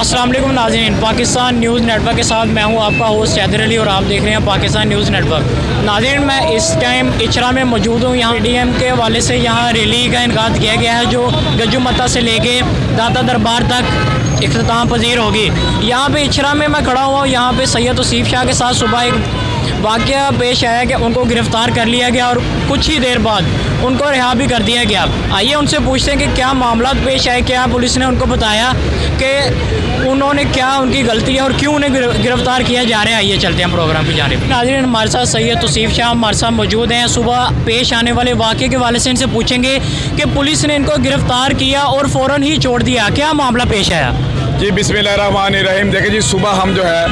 अस्सलाम वालेकुम नाज़रीन, पाकिस्तान न्यूज़ नेटवर्क के साथ मैं हूं आपका होस्ट हैदर अली और आप देख रहे हैं पाकिस्तान न्यूज़ नेटवर्क। नाज़रीन, मैं इस टाइम इचरा में मौजूद हूं। यहाँ डीएम के हवाले से यहाँ रैली का इनकाद किया गया है जो गज्जू मत्ता से लेके दाता दरबार तक इख्तिताम पजीर होगी। यहाँ पे इचरा में मैं खड़ा हुआ हूँ। यहाँ पे सैयद तौसीफ शाह के साथ सुबह एक वाक़या पेश आया कि उनको गिरफ़्तार कर लिया गया और कुछ ही देर बाद उनको रिहा भी कर दिया गया। आइए उनसे पूछते हैं कि क्या मामला पेश आए, क्या पुलिस ने उनको बताया कि उन्होंने क्या उनकी गलती है और क्यों उन्हें गिरफ़्तार किया जा रहा है। आइए चलते हैं प्रोग्राम की जानिब। नाज़रीन, हमारे साथ सैयद तौसीफ शाह हमारे साथ मौजूद हैं। सुबह पेश आने वाले वाक़े के हवाले से इनसे पूछेंगे कि पुलिस ने इनको गिरफ़्तार किया और फ़ौरन ही छोड़ दिया, क्या मामला पेश आया? जी बिस्मिल्लाहिर्रहमानिर्रहीम। देखिए जी, सुबह हम जो है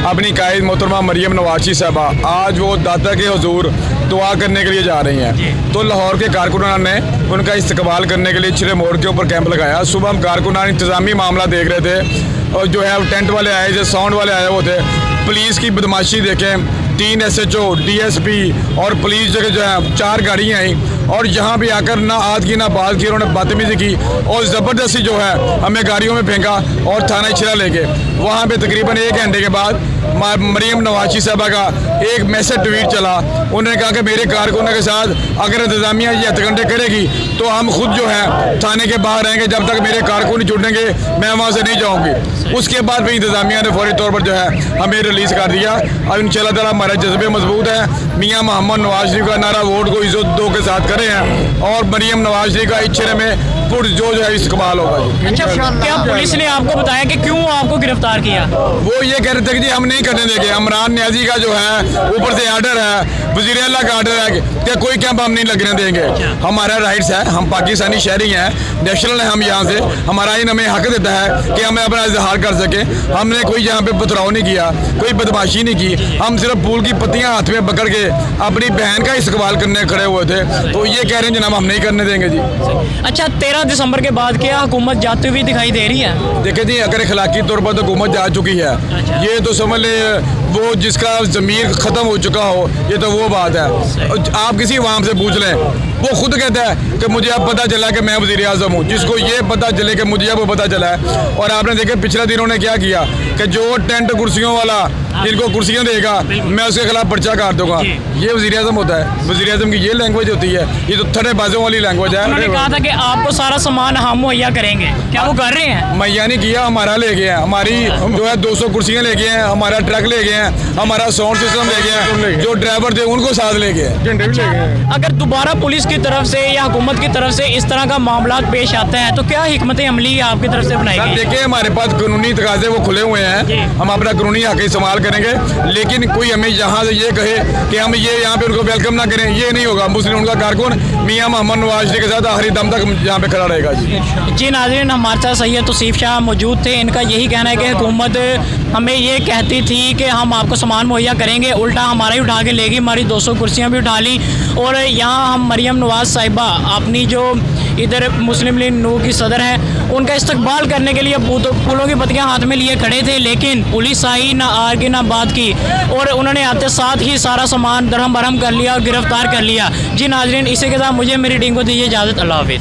अपनी कायद मोहतरमा मरियम नवाज़ी साहबा आज वो दाता के हुजूर दुआ करने के लिए जा रही हैं, तो लाहौर के कारकुनान ने उनका इस्तकबाल करने के लिए छिरे मोड़ के ऊपर कैंप लगाया। सुबह हम कारकुनान इंतज़ामी मामला देख रहे थे और जो है टेंट वाले आए, जो साउंड वाले आए वो थे। पुलिस की बदमाशी देखें, 3 SHO, DSP और पुलिस जगह जो है 4 गाड़ियाँ आई और यहाँ भी आकर ना आज की ना बात की, उन्होंने बदतमीजी की और ज़बरदस्ती जो है हमें गाड़ियों में फेंका और थाना इचरा लेके वहाँ पे तकरीबन 1 घंटे के बाद मरियम नवाज़ी साहबा का एक मैसेज ट्वीट चला। उन्होंने कहा कि मेरे कारकुनों के साथ अगर इंतज़ामिया ये हथकंडे करेगी तो हम खुद जो है थाने के बाहर रहेंगे, जब तक मेरे कारकुन छूटेंगे मैं वहाँ से नहीं जाऊँगी। उसके बाद भी इंतज़ामिया ने फौरी तौर पर जो है हमें रिलीज़ कर दिया। अब इंशाअल्लाह ताला हमारे जज्बे मजबूत है। मियाँ मोहम्मद नवाज़ शरीफ का नारा वोट को इज़्ज़त दो के साथ करे हैं और मरियम नवाज़ शरीफ का इच्छे में पुरजोर जो है इस्तेमाल होगा जी। अच्छा, क्या पुलिस ने आपको बताया कि क्यों आपको गिरफ्तार किया? वो ये कह रहे थे कि जी हम नहीं करने देंगे। इमरान न्याजी का जो है ऊपर से आर्डर है, वज़ीर आला का आर्डर है कि कोई कैंप हम नहीं लगने देंगे। हमारा राइट्स है, हम पाकिस्तानी शहरी हैं, नेशनल है हम यहाँ से, हमारा इन हमें हक देता है कि हमें अपना इजहार कर सकें। हमने कोई यहाँ पे पथराव नहीं किया, कोई बदमाशी नहीं की, हम सिर्फ फूल की पत्तियाँ हाथ में पकड़ के अपनी बहन का इस्तेमाल करने खड़े हुए थे। तो ये कह रहे हैं जनाब हम नहीं करने देंगे जी। अच्छा, 13 दिसंबर के बाद क्या हुकूमत जाती हुई दिखाई दे रही है? देखिए जी, अगर अखलाकी तौर पर तो हुकूमत जा चुकी है। ये तो समझ ले वो जिसका ज़मीर ख़त्म हो चुका हो, ये तो वो बात है। आप किसी अवाम से पूछ लें, वो खुद कहता है कि मुझे अब पता चला कि मैं वज़ीर आज़म हूँ। जिसको ये पता चले कि मुझे अब पता चला है। और आपने देखे पिछले दिनों ने क्या किया कि जो टेंट कुर्सियों वाला जिनको कुर्सियाँ देगा मैं उसके खिलाफ पर्चा काट दूंगा। ये वज़ीर आज़म होता है? वज़ीर आज़म की ये लैंग्वेज होती है? ये तो थड़ेबाजों वाली लैंग्वेज है। उन्होंने कहा था कि आपको सारा सामान हम मुहैया करेंगे, क्या वो कर रहे हैं? मुहैया नहीं किया, हमारा ले गए हैं। हमारी जो है 200 कुर्सियाँ ले गए हैं, हमारा ट्रक ले गए हैं, हमारा साउंड सिस्टम ले गए हैं, जो ड्राइवर थे उनको साथ ले गए, झंडे भी ले गए। अगर दोबारा पुलिस की तरफ से या हुकूमत की तरफ से इस तरह का मामला पेश आता है तो क्या हिकमत अमली आपकी तरफ से बनाई गई? देखिए, हमारे पास कानूनी तकाज़े वो खुले हुए हैं, हम अपना कानूनी हक इस्तेमाल करेंगे। लेकिन कोई हमें यहाँ से ये कहे कि हम ये यहाँ पे उनको वेलकम ना करें, ये नहीं होगा। मुस्लिम उनका कारकुन मियाँ मोहम्मद नवाज़ शरीफ के साथ आखिरी दम तक यहाँ पे खड़ा रहेगा जी। जी नाज़रीन, हमारे साथ सैयद तौसीफ शाह मौजूद थे। इनका यही कहना है कि हुकूमत हमें ये कहती थी कि हम आपको सामान मुहैया करेंगे, उल्टा हमारा ही उठा के लेगी। हमारी 200 कुर्सियाँ भी उठा ली और यहाँ हम मरियम नवाज़ साहिबा अपनी जो इधर मुस्लिम लीग नून की सदर है उनका इस्तकबाल करने के लिए फूलों की पत्तियाँ हाथ में लिए खड़े थे, लेकिन पुलिस आई, ना आर की ना बात की और उन्होंने आते साथ ही सारा सामान दरहम बरहम कर लिया और गिरफ्तार कर लिया। जी नाज़रीन, इसी के साथ मुझे मेरी टीम को दीजिए इजाज़त। अल्लाह हाफ़िज़।